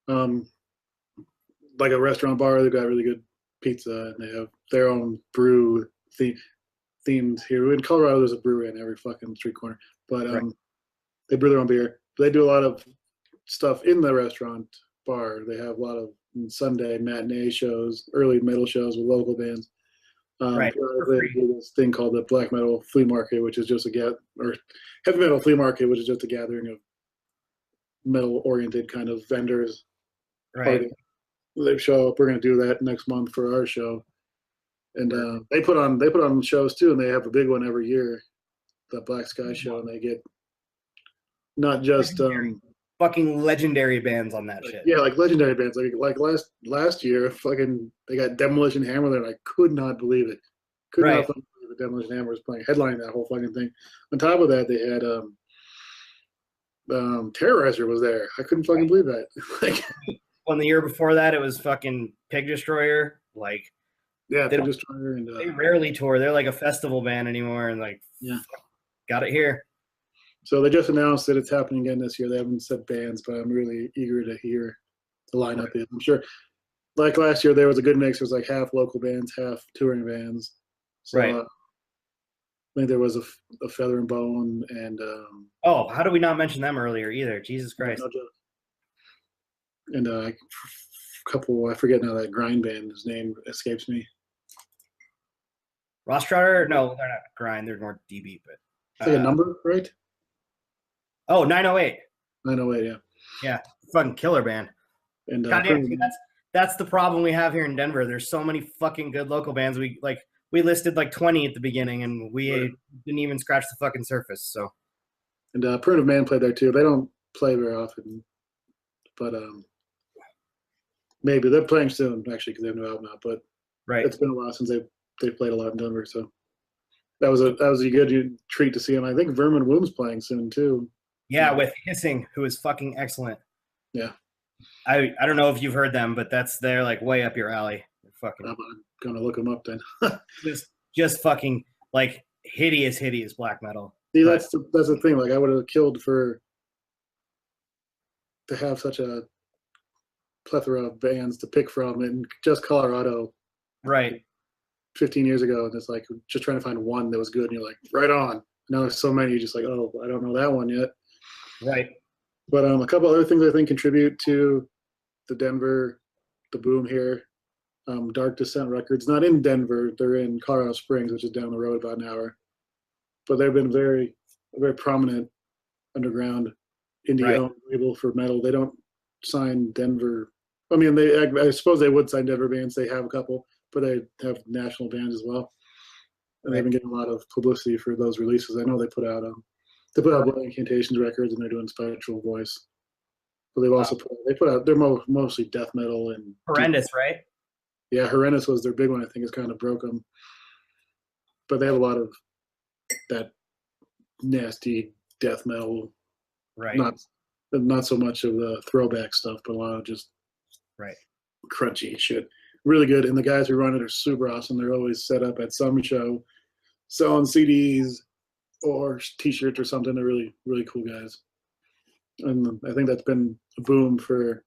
like a restaurant bar. They've got really good pizza, and they have their own brew themed here. In Colorado, there's a brewery on every fucking street corner, but they brew their own beer. They do a lot of stuff in the restaurant bar. They have a lot of Sunday matinee shows, early metal shows with local bands. Right. They do this thing called the Black Metal Flea Market, which is just or Heavy Metal Flea Market, which is just a gathering of metal-oriented kind of vendors. Right. They show up. We're going to do that next month for our show, and they put on shows too, and they have a big one every year, the Black Sky Show, and they get not just fucking legendary bands on that shit. Yeah, like legendary bands. Like last year, fucking they got Demolition Hammer there, and I could not believe it. Could not believe the Demolition Hammer was playing, headlining that whole fucking thing. On top of that, they had Terrorizer was there. I couldn't fucking believe that. Like, when the year before that, it was fucking Pig Destroyer. Like, yeah, Pig Destroyer, and they rarely tour. They're like a festival band anymore, and like, got it here. So they just announced that it's happening again this year. They haven't said bands, but I'm really eager to hear the lineup is. I'm sure, like last year, there was a good mix. It was like half local bands, half touring bands. So, I think there was a Feather and Bone and. How do we not mention them earlier either? Jesus Christ. And a couple, I forget now that grind band. His name escapes me. Rostrader? No, they're not grind. They're more DB, but. It's like a number, right? Oh, 908. 908, yeah. Yeah, fucking killer band. And goddamn, that's the problem we have here in Denver. There's so many fucking good local bands. We listed like 20 at the beginning, and we didn't even scratch the fucking surface. So. And Primitive Man played there too. They don't play very often, but maybe they're playing soon actually because they have no album out. But it's been a while since they played a lot in Denver, so that was a good treat to see them. I think Vermin Womb's playing soon too. Yeah, with Hissing, who is fucking excellent. Yeah. I don't know if you've heard them, but they're like way up your alley. They're fucking. I'm gonna look them up then. just fucking like hideous black metal. See, that's the thing. Like I would have killed to have such a plethora of bands to pick from in just Colorado. Right. 15 years ago, and it's like just trying to find one that was good, and you're like, right on. Now there's so many, you're just like, oh, I don't know that one yet. Right. But a couple other things I think contribute to the boom here. Dark Descent Records, not in Denver, they're in Colorado Springs, which is down the road about an hour. But they've been very prominent underground indie label for metal. They don't sign Denver. I mean, I suppose they would sign Denver bands. They have a couple, but they have national bands as well. And they've been getting a lot of publicity for those releases. I know they put out Blood Incantations records, and they're doing Spectral Voice. But they've also they're mostly death metal and Horrendous, right? Yeah, Horrendous was their big one. I think it's kind of broke them. But they have a lot of that nasty death metal, right? Not so much of the throwback stuff, but a lot of just crunchy shit. Really good, and the guys who run it are super awesome. They're always set up at some show, selling CDs or T-shirts or something. They're really, really cool guys, and I think that's been a boom for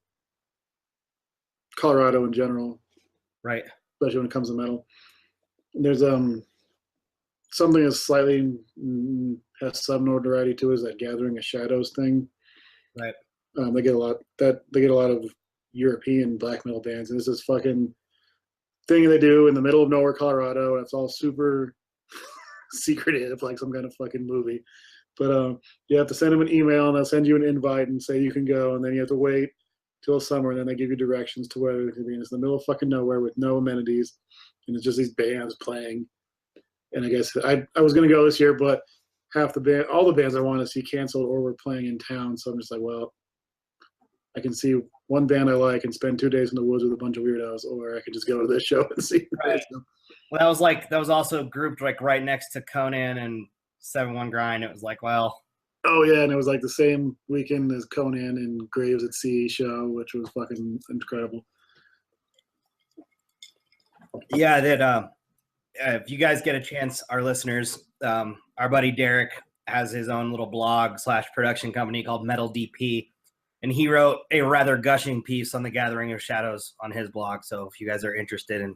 Colorado in general, right? Especially when it comes to metal. And there's something that slightly has some notoriety to is that Gathering of Shadows thing. Right. They get a lot of European black metal bands, and this is fucking thing they do in the middle of nowhere, Colorado. And it's all super secretive, like some kind of fucking movie. But you have to send them an email, and they'll send you an invite and say you can go, and then you have to wait till summer, and then they give you directions to where it can be. And it's in the middle of fucking nowhere with no amenities, and it's just these bands playing. And I guess I was gonna go this year, but all the bands I want to see canceled or were playing in town. So I'm just like, well, I can see one band I like and spend 2 days in the woods with a bunch of weirdos, or I could just go to this show and see. Right. Well, that was also grouped like right next to Conan and 7-1 Grind. It was like, well. Oh yeah, and it was like the same weekend as Conan and Graves at Sea show, which was fucking incredible. Yeah, that. If you guys get a chance, our listeners, our buddy Derek has his own little blog / production company called Metal DP. And he wrote a rather gushing piece on the Gathering of Shadows on his blog. So if you guys are interested in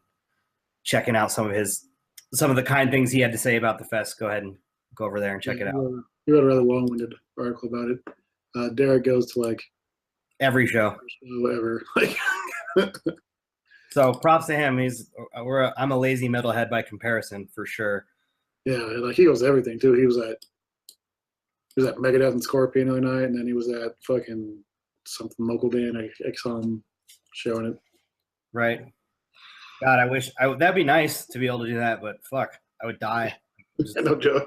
checking out some of the kind things he had to say about the fest, go ahead and go over there and check it out. He wrote a rather long-winded article about it. Derek goes to like every show ever. So props to him. I'm a lazy metalhead by comparison for sure. Yeah, like he goes to everything too. He was at Megadeth and Scorpion the other night, and then he was at fucking something local band. I saw him showing it. Right. God, I wish that'd be nice to be able to do that, but fuck, I would die. No joke.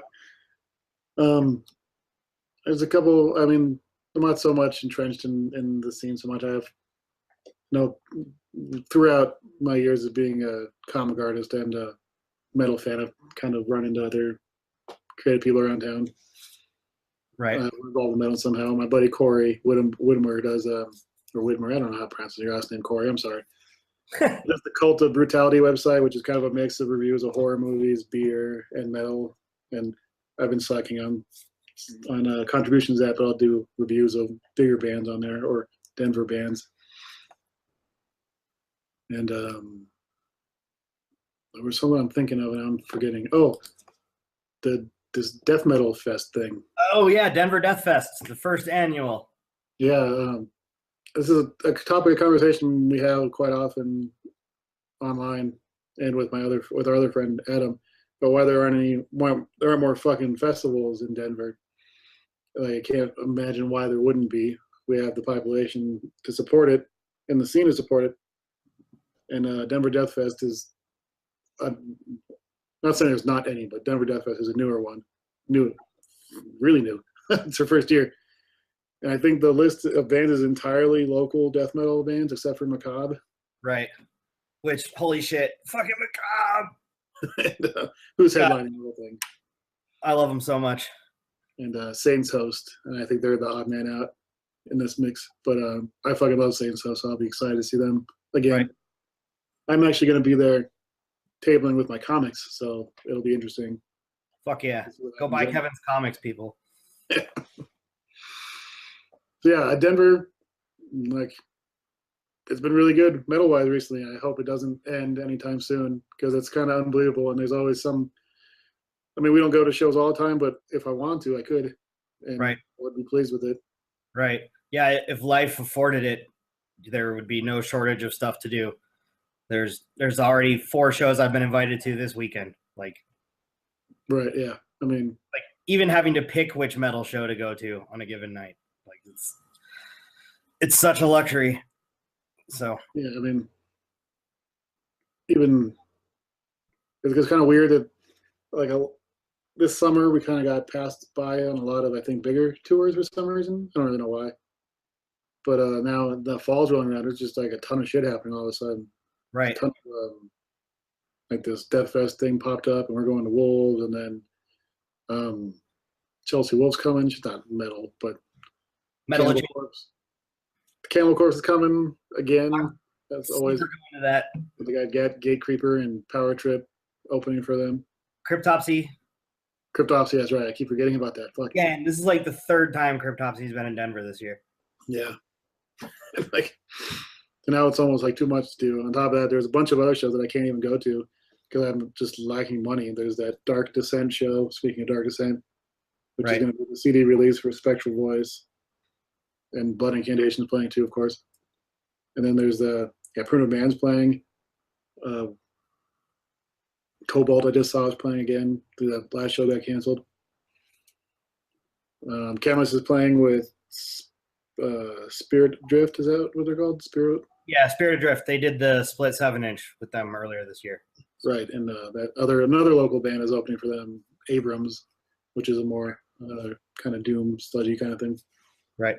There's a couple. I mean, I'm not so much entrenched in the scene so much. I have throughout my years of being a comic artist and a metal fan, I've kind of run into other creative people around town. Right. We're involved in metal somehow. My buddy Corey Whitmer does, or Whitmer, I don't know how to pronounce your last name, Corey. I'm sorry. Does the Coulda Brutality website, which is kind of a mix of reviews of horror movies, beer, and metal. And I've been slacking on contributions to that, but I'll do reviews of bigger bands on there or Denver bands. And there was something I'm thinking of and I'm forgetting. Oh, this Death Metal Fest thing. Oh yeah, Denver Death Fest, the first annual. Yeah, this is a topic of conversation we have quite often online and with our other friend Adam. But why there aren't more fucking festivals in Denver? Like, I can't imagine why there wouldn't be. We have the population to support it and the scene to support it. And Denver Death Fest is, not saying there's not any, but Denver Death Fest is a newer one. Really new. It's her first year. And I think the list of bands is entirely local death metal bands, except for Macabre. Right. Which, holy shit, fucking Macabre. And, who's headlining the whole thing. I love them so much. And Saints host. And I think they're the odd man out in this mix. But I fucking love Saints host, so I'll be excited to see them again. Right. I'm actually going to be there tabling with my comics, so it'll be interesting. Fuck yeah. Go buy Kevin's comics, people. Yeah, Denver, like, it's been really good metal-wise recently. I hope it doesn't end anytime soon because it's kind of unbelievable. And there's always some. I mean, we don't go to shows all the time, but if I want to, I could. And right. I would be pleased with it. Right. Yeah, if life afforded it, there would be no shortage of stuff to do. There's already 4 shows I've been invited to this weekend. Like. Right. Yeah. I mean. Like even having to pick which metal show to go to on a given night. Like it's such a luxury. So yeah, I mean, even it's kind of weird that like this summer we kind of got passed by on a lot of I think bigger tours for some reason. I don't really know why, but now the fall's rolling around. There's just like a ton of shit happening all of a sudden. Right. A ton of, like this Death Fest thing popped up, and we're going to Wolves, and then Chelsea Wolves coming. She's not metal, but Metal Cannibal Corpse. Cannibal Corpse is coming again. That's always going to that. They got Gatecreeper and Power Trip opening for them. Cryptopsy, that's right. I keep forgetting about that. Fuck. Yeah, this is like the 3rd time Cryptopsy's been in Denver this year. Yeah. Like, now it's almost like too much to do. On top of that, there's a bunch of other shows that I can't even go to because I'm just lacking money. There's that Dark Descent show, speaking of Dark Descent, which is going to be the CD release for Spectral Voice. And Blood Incantation is playing too, of course. And then there's the Primitive Man's playing. Cobalt I just saw is playing again. The last show got canceled. Camus is playing with Spirit Drift. Is that what they're called? Spirit? Yeah, Spirit Drift. They did the split 7-inch with them earlier this year. Right, and another local band is opening for them, Abrams, which is a more kind of doom, sludgy kind of thing. Right.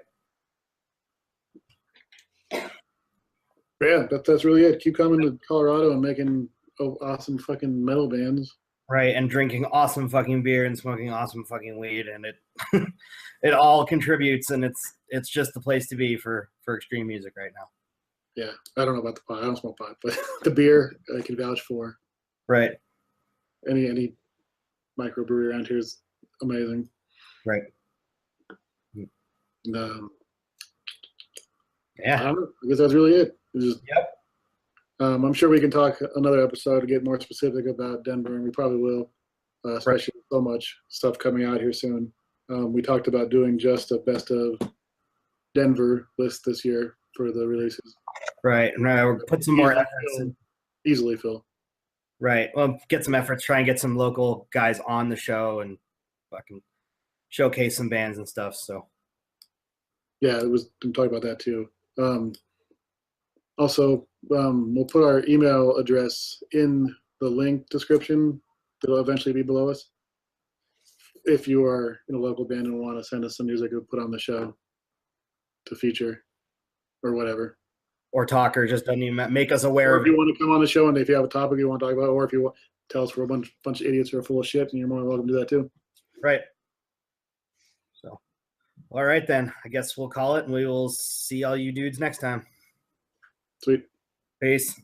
But yeah, that's really it. Keep coming to Colorado and making awesome fucking metal bands. Right, and drinking awesome fucking beer and smoking awesome fucking weed, and it it all contributes, and it's just the place to be for extreme music right now. Yeah, I don't know about the pot. I don't smoke pot, but the beer I can vouch for. Right. Any microbrewery around here is amazing. Right. And, yeah. I guess that's really it. Yep. I'm sure we can talk another episode to get more specific about Denver, and we probably will, especially with so much stuff coming out here soon. We talked about doing just a best of Denver list this year for the releases. Right. Or put some more efforts in. Easily fill. Right. Well, get some efforts, try and get some local guys on the show and fucking showcase some bands and stuff. So yeah, it was I'm talking about that too. Also, we'll put our email address in the link description that'll eventually be below us. If you are in a local band and want to send us some music to put on the show to feature or whatever. Or talk, or just doesn't even make us aware or of if you want to come on the show and if you have a topic you want to talk about, or if you want tell us we're a bunch of idiots who are full of shit, and you're more than welcome to do that too. Right. So, all right then. I guess we'll call it, and we will see all you dudes next time. Sweet. Peace.